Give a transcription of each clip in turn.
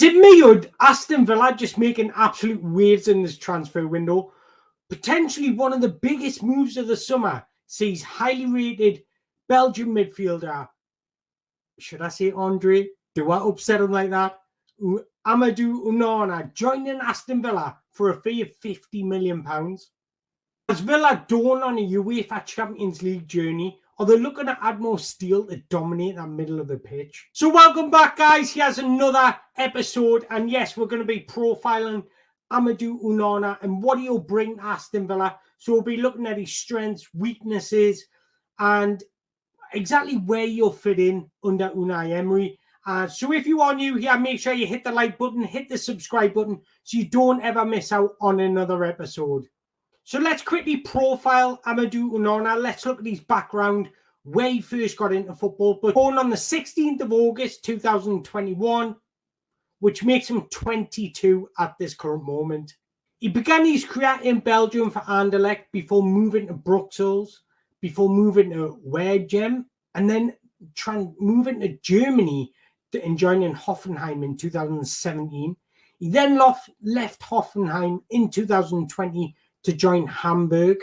To me, Aston Villa just making absolute waves in this transfer window. Potentially one of the biggest moves of the summer sees highly rated Belgian midfielder, should I say Andre? Do I upset him like that? Amadou Onana joining Aston Villa for a fee of £50 million. As Villa dawn on a UEFA Champions League journey, are they looking to add more steel to dominate that middle of the pitch? So welcome back, guys. Here's another episode. And yes, we're going to be profiling Amadou Onana and what he'll bring to Aston Villa. So we'll be looking at his strengths, weaknesses, and exactly where you'll fit in under Unai Emery. So if you are new here, make sure you hit the like button, hit the subscribe button so you don't ever miss out on another episode. So let's quickly profile Amadou Onana. Let's look at his background, where he first got into football. But born on the 16th of August 2021, which makes him 22 at this current moment. He began his career in Belgium for Anderlecht before moving to Brussels, before moving to Waregem, and then moving to Germany and joining Hoffenheim in 2017. He then left Hoffenheim in 2020 to join Hamburg.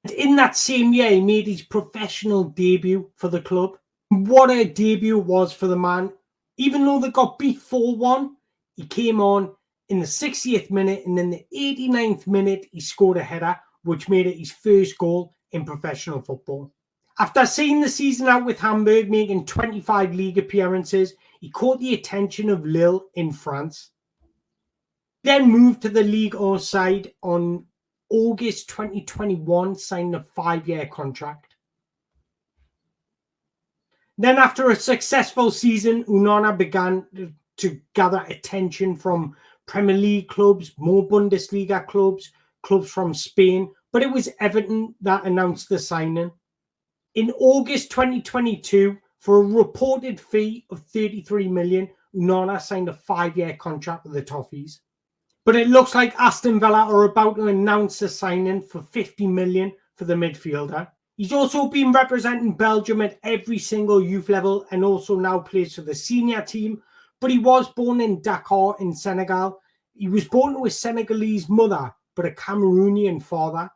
And in that same year, he made his professional debut for the club. What a debut was for the man. Even though they got beat 4-1, he came on in the 60th minute, and in the 89th minute, he scored a header, which made it his first goal in professional football. After seeing the season out with Hamburg, making 25 league appearances, he caught the attention of Lille in France. Then moved to the Ligue 1 side on August 2021, signing a 5-year contract. Then after a successful season, Onana began to gather attention from Premier League clubs, more Bundesliga clubs, clubs from Spain, but it was Everton that announced the signing. In August 2022, for a reported fee of £33 million, Onana signed a 5-year contract with the Toffees. But it looks like Aston Villa are about to announce a signing for £50 million for the midfielder. He's also been representing Belgium at every single youth level and also now plays for the senior team. But he was born in Dakar in Senegal. He was born to a Senegalese mother, but a Cameroonian father.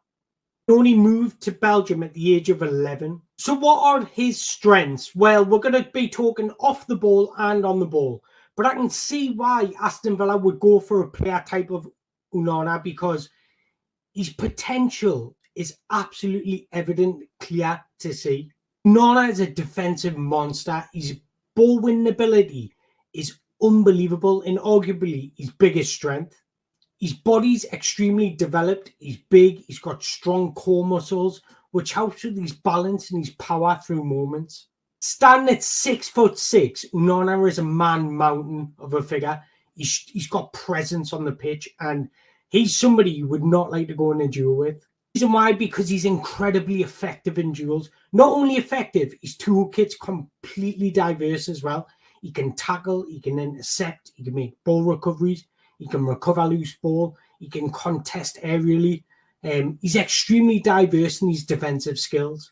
He only moved to Belgium at the age of 11. So what are his strengths? Well, we're going to be talking off the ball and on the ball. But I can see why Aston Villa would go for a player type of Onana, because his potential is absolutely evident, clear to see. Onana is a defensive monster. His ball winning ability is unbelievable and arguably his biggest strength. His body's extremely developed. He's big. He's got strong core muscles, which helps with his balance and his power through moments. Standing at 6'6", Onana is a man mountain of a figure. He's got presence on the pitch, and he's somebody you would not like to go in a duel with. Reason why? Because he's incredibly effective in duels. Not only effective, his toolkit's completely diverse as well. He can tackle, he can intercept, he can make ball recoveries, he can recover loose ball, he can contest aerially. He's extremely diverse in his defensive skills.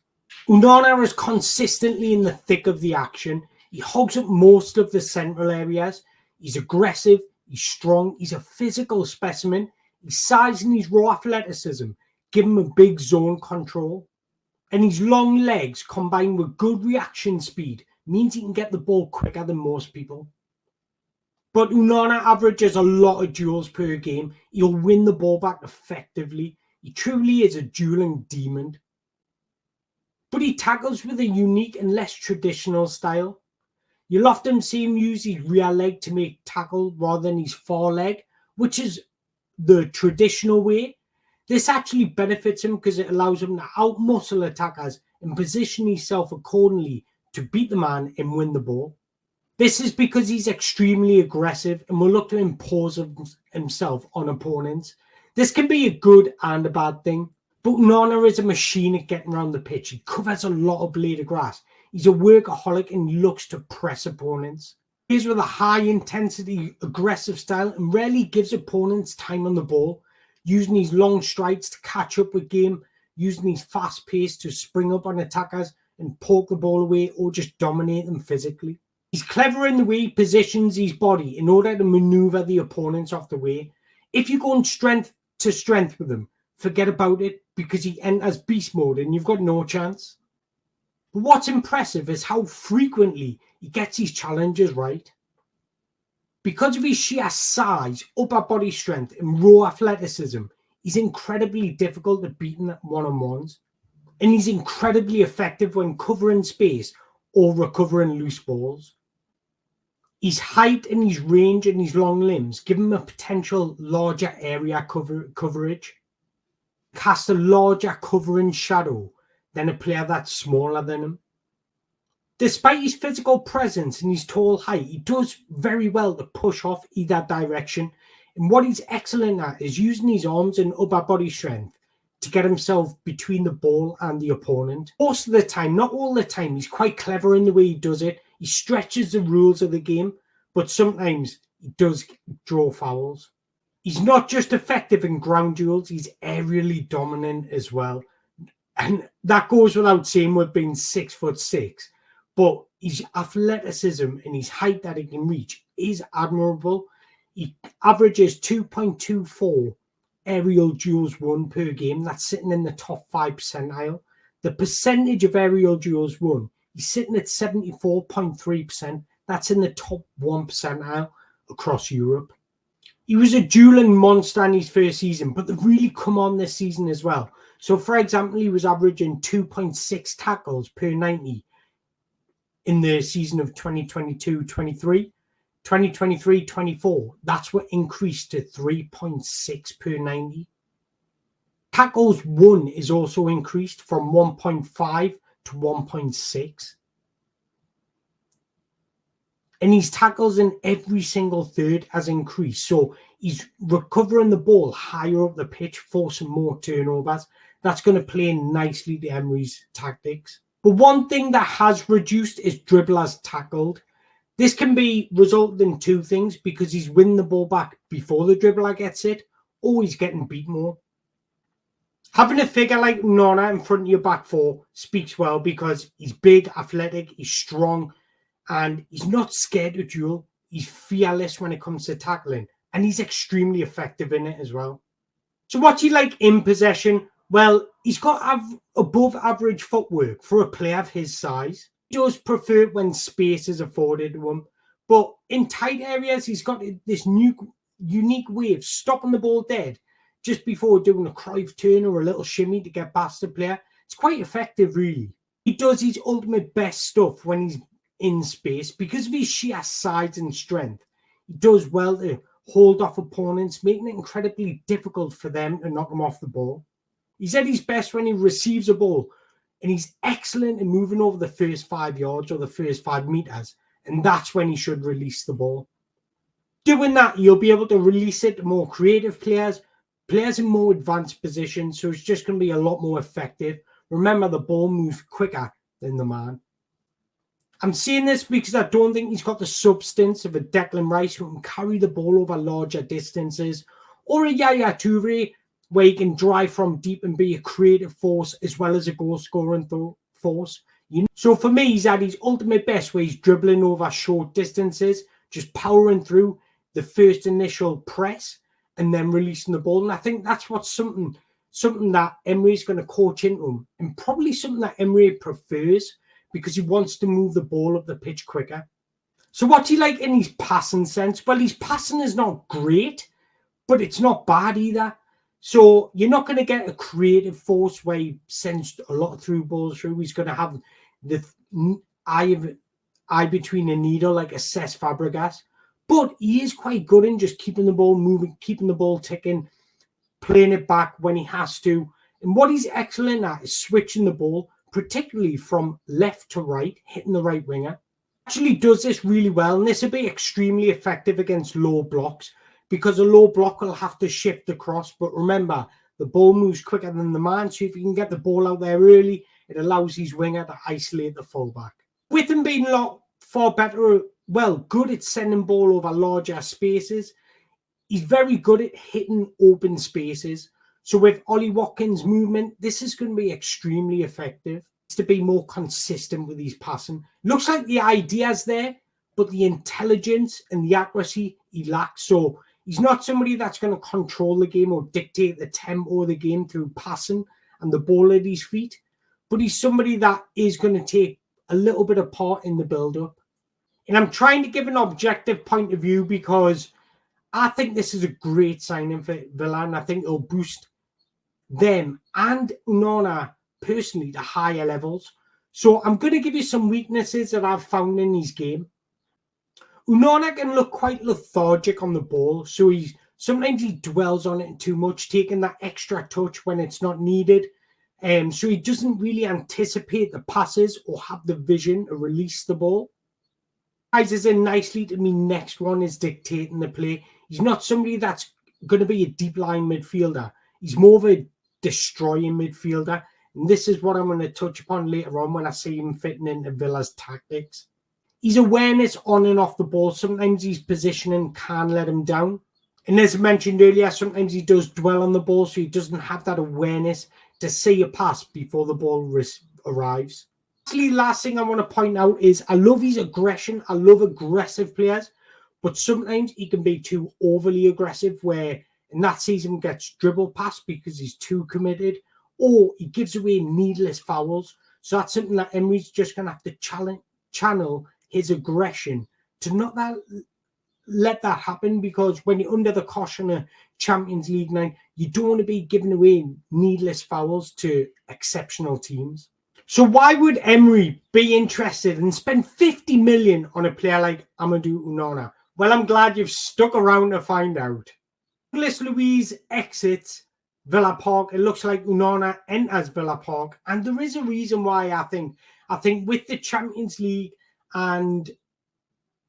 Onana is consistently in the thick of the action. He hogs up most of the central areas. He's aggressive, he's strong, he's a physical specimen. His size and his raw athleticism give him a big zone control. And his long legs combined with good reaction speed means he can get the ball quicker than most people. But Onana averages a lot of duels per game. He'll win the ball back effectively. He truly is a dueling demon. But he tackles with a unique and less traditional style. You'll often see him use his rear leg to make tackle rather than his far leg, which is the traditional way. This actually benefits him because it allows him to outmuscle attackers and position himself accordingly to beat the man and win the ball. This is because he's extremely aggressive and will look to impose himself on opponents. This can be a good and a bad thing. But Onana is a machine at getting around the pitch. He covers a lot of blade of grass. He's a workaholic and looks to press opponents. He plays with a high-intensity, aggressive style and rarely gives opponents time on the ball, using his long strides to catch up with game, using his fast pace to spring up on attackers and poke the ball away or just dominate them physically. He's clever in the way he positions his body in order to maneuver the opponents off the way. If you go on strength to strength with him, forget about it because he enters beast mode and you've got no chance. But what's impressive is how frequently he gets his challenges right. Because of his sheer size, upper body strength, and raw athleticism, he's incredibly difficult to beat in one-on-ones. And he's incredibly effective when covering space or recovering loose balls. His height and his range and his long limbs give him a potential larger area coverage. Cast a larger covering shadow than a player that's smaller than him. Despite his physical presence and his tall height, he does very well to push off either direction. And what he's excellent at is using his arms and upper body strength to get himself between the ball and the opponent. Most of the time, not all the time, he's quite clever in the way he does it. He stretches the rules of the game, but sometimes he does draw fouls. He's not just effective in ground duels, he's aerially dominant as well. And that goes without saying with being 6'6", but his athleticism and his height that he can reach is admirable. He averages 2.24 aerial duels won per game. That's sitting in the top 5 percentile. The percentage of aerial duels won, he's sitting at 74.3%. That's in the top 1 percentile across Europe. He was a dueling monster in his first season, but they've really come on this season as well. So, for example, he was averaging 2.6 tackles per 90 in the season of 2022-23. 2023-24, that's what increased to 3.6 per 90. Tackles won is also increased from 1.5 to 1.6. And his tackles in every single third has increased. So he's recovering the ball higher up the pitch, forcing more turnovers. That's going to play nicely to Emery's tactics. But one thing that has reduced is dribblers tackled. This can be resulted in two things, because he's winning the ball back before the dribbler gets it, or he's getting beat more. Having a figure like Onana in front of your back four speaks well, because he's big, athletic, he's strong, and he's not scared to duel. He's fearless when it comes to tackling, and he's extremely effective in it as well. So what's he like in possession? Well, he's got above average footwork for a player of his size. He does prefer it when space is afforded to him, but in tight areas, he's got this unique way of stopping the ball dead just before doing a Cruyff turn or a little shimmy to get past the player. It's quite effective, really. He does his ultimate best stuff when he's in space. Because of his sheer size and strength, he does well to hold off opponents, making it incredibly difficult for them to knock him off the ball. He's at his best when he receives a ball, and he's excellent in moving over the first 5 yards or the first 5 meters, and that's when he should release the ball. Doing that, you'll be able to release it to more creative players in more advanced positions, so it's just going to be a lot more effective. Remember, the ball moves quicker than the man. I'm saying this because I don't think he's got the substance of a Declan Rice who can carry the ball over larger distances, or a Yaya Toure where he can drive from deep and be a creative force as well as a goal-scoring force. So for me, he's at his ultimate best where he's dribbling over short distances, just powering through the first initial press and then releasing the ball. And I think that's what's something that Emery's going to coach into him, and probably something that Emery prefers, because he wants to move the ball up the pitch quicker. So what's he like in his passing sense? Well, his passing is not great, but it's not bad either. So you're not going to get a creative force where he sends a lot of through balls through. He's going to have the eye between a needle like a Cesc Fabregas. But he is quite good in just keeping the ball moving, keeping the ball ticking, playing it back when he has to. And what he's excellent at is switching the ball, particularly from left to right, hitting the right winger. Actually does this really well, and this will be extremely effective against low blocks, because a low block will have to shift across. But remember, the ball moves quicker than the man, so if you can get the ball out there early, it allows his winger to isolate the fullback. With him being a lot far better, good at sending ball over larger spaces, he's very good at hitting open spaces. So with Ollie Watkins' movement, this is going to be extremely effective to be more consistent with his passing. Looks like the idea's there, but the intelligence and the accuracy he lacks. So he's not somebody that's going to control the game or dictate the tempo of the game through passing and the ball at his feet. But he's somebody that is going to take a little bit of part in the build-up. And I'm trying to give an objective point of view because I think this is a great signing for Villa, and I think it'll boost them and Onana personally to higher levels. So I'm going to give you some weaknesses that I've found in his game. Onana can look quite lethargic on the ball, so sometimes he dwells on it too much, taking that extra touch when it's not needed. So he doesn't really anticipate the passes or have the vision to release the ball. Ties in nicely to me. Next one is dictating the play. He's not somebody that's going to be a deep line midfielder. He's more of a destroying midfielder. And this is what I'm going to touch upon later on when I see him fitting into Villa's tactics. His awareness on and off the ball, sometimes his positioning can let him down. And as I mentioned earlier, sometimes he does dwell on the ball, so he doesn't have that awareness to see a pass before the ball arrives. Last thing I want to point out is I love his aggression. I love aggressive players, but sometimes he can be too overly aggressive where in that season gets dribbled past because he's too committed, or he gives away needless fouls. So that's something that Emery's just going to have to channel his aggression to not let that happen, because when you're under the caution of Champions League night, you don't want to be giving away needless fouls to exceptional teams. So why would Emery be interested and spend 50 million on a player like Amadou Onana? Well, I'm glad you've stuck around to find out. Douglas Luiz exits Villa Park. It looks like Onana enters Villa Park. And there is a reason why I think with the Champions League and,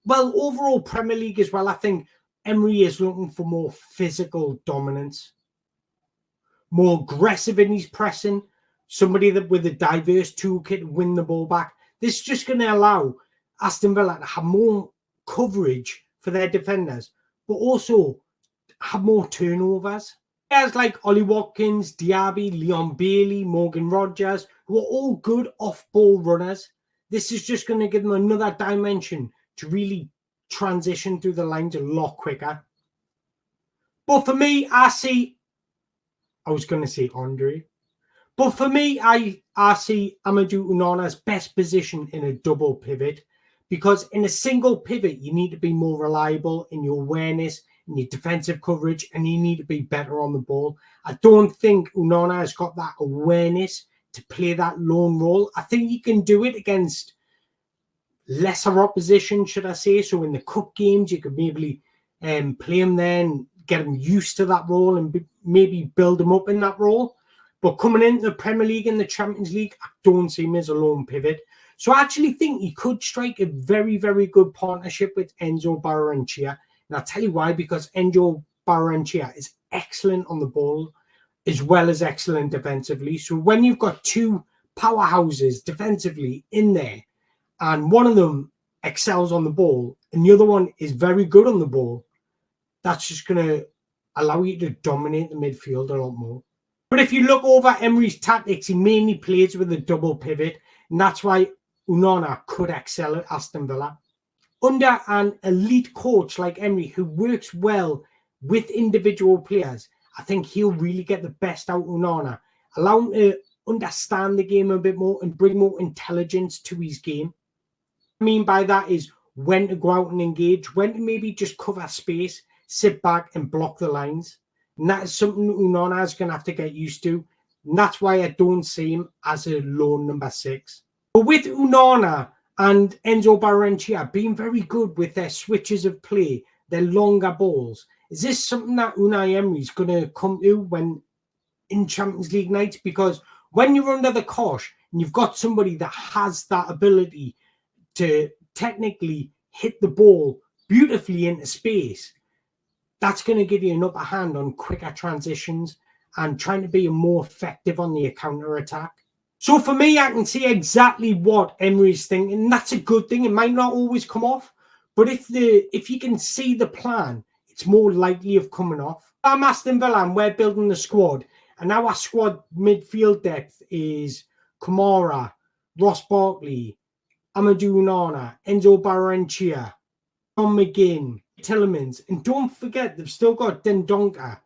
well, overall Premier League as well, I think Emery is looking for more physical dominance, more aggressive in his pressing, somebody that with a diverse toolkit to win the ball back. This is just going to allow Aston Villa to have more coverage for their defenders, but also have more turnovers. Players like Ollie Watkins, Diaby, Leon Bailey, Morgan Rogers, who are all good off-ball runners. This is just going to give them another dimension to really transition through the lines a lot quicker. But for me, I was going to say Andre. But for me, I see Amadou Onana's best position in a double pivot, because in a single pivot, you need to be more reliable in your awareness, in your defensive coverage, and you need to be better on the ball. I don't think Onana has got that awareness to play that lone role. I think he can do it against lesser opposition, should I say. So in the cup games, you could maybe play him there and get him used to that role and maybe build him up in that role. But coming into the Premier League and the Champions League, I don't see him as a lone pivot. So I actually think he could strike a very, very good partnership with Enzo Barrenechea. And I'll tell you why, because Enzo Barrenechea is excellent on the ball as well as excellent defensively. So when you've got two powerhouses defensively in there, and one of them excels on the ball and the other one is very good on the ball, that's just going to allow you to dominate the midfield a lot more. But if you look over Emery's tactics, he mainly plays with a double pivot, and that's why Onana could excel at Aston Villa. Under an elite coach like Emery, who works well with individual players, I think he'll really get the best out of Onana, allow him to understand the game a bit more and bring more intelligence to his game. What I mean by that is when to go out and engage, when to maybe just cover space, sit back and block the lines. And that is something Onana is going to have to get used to. And that's why I don't see him as a lone number 6. But with Onana and Enzo Barrenechea being very good with their switches of play, their longer balls, is this something that Unai Emery is going to come to when in Champions League nights? Because when you're under the cosh and you've got somebody that has that ability to technically hit the ball beautifully into space, that's going to give you an upper hand on quicker transitions and trying to be more effective on the counter-attack. So for me, I can see exactly what Emery's thinking, and that's a good thing. It might not always come off, but if you can see the plan, it's more likely of coming off. I'm Aston Villa and we're building the squad, and our squad midfield depth is Kamara, Ross Barkley, Amadou Onana, Enzo Barrenechea, John McGinn, Tillemans, and don't forget they've still got Dendonka.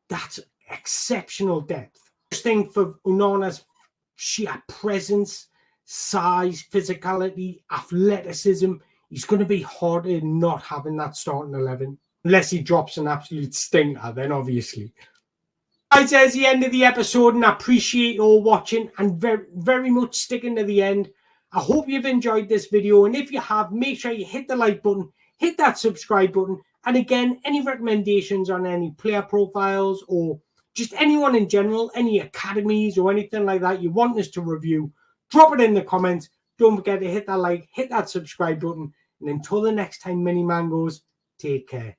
That's exceptional depth. First thing for Onana's sheer presence, size, physicality, athleticism. He's going to be hard in not having that starting 11. Unless he drops an absolute stinker, then obviously. Guys, there's the end of the episode, and I appreciate you all watching and very, very much sticking to the end. I hope you've enjoyed this video, and if you have, make sure you hit the like button, hit that subscribe button, and again, any recommendations on any player profiles or just anyone in general, any academies or anything like that you want us to review, drop it in the comments. Don't forget to hit that like, hit that subscribe button, and until the next time, Mini Mangoes, take care.